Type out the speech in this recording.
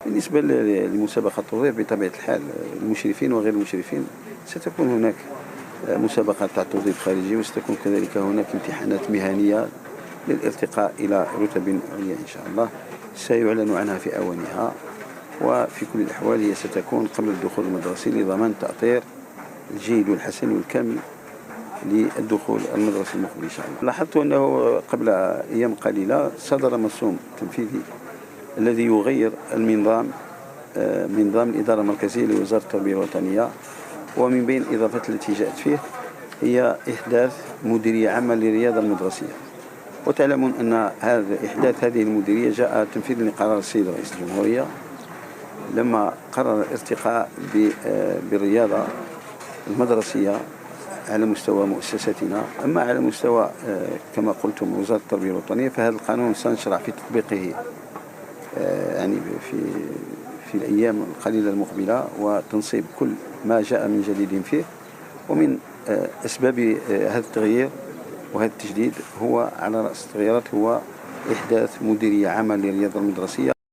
بالنسبة لمسابقة التوظيف بطبيعة الحال المشرفين وغير المشرفين ستكون هناك مسابقة تاع توظيف خارجي، وستكون كذلك هناك امتحانات مهنية للارتقاء إلى رتب عليا إن شاء الله سيعلن عنها في أوانها. وفي كل الأحوال هي ستكون قبل الدخول المدرسي لضمان التأطير الجيد والحسن والكامل للدخول المدرسي المقبل إن شاء الله. لاحظت أنه قبل أيام قليلة صدر مرسوم تنفيذي الذي يغير النظام من نظام الإدارة المركزية لوزارة التربية الوطنية، ومن بين الإضافات التي جاءت فيه هي إحداث مديرية عامة للرياضة المدرسية. وتعلمون أن إحداث هذه المديرية جاء تنفيذا لقرار السيد رئيس الجمهورية لما قرر الارتقاء بالرياضة المدرسية على مستوى مؤسساتنا. أما على مستوى كما قلتم وزارة التربية الوطنية، فهذا القانون سنشرع في تطبيقه يعني في الأيام القليلة المقبلة، وتنصيب كل ما جاء من جديد فيه. ومن أسباب هذا التغيير وهذا التجديد هو على رأس التغييرات هو إحداث مديرية عامة للرياضة المدرسية.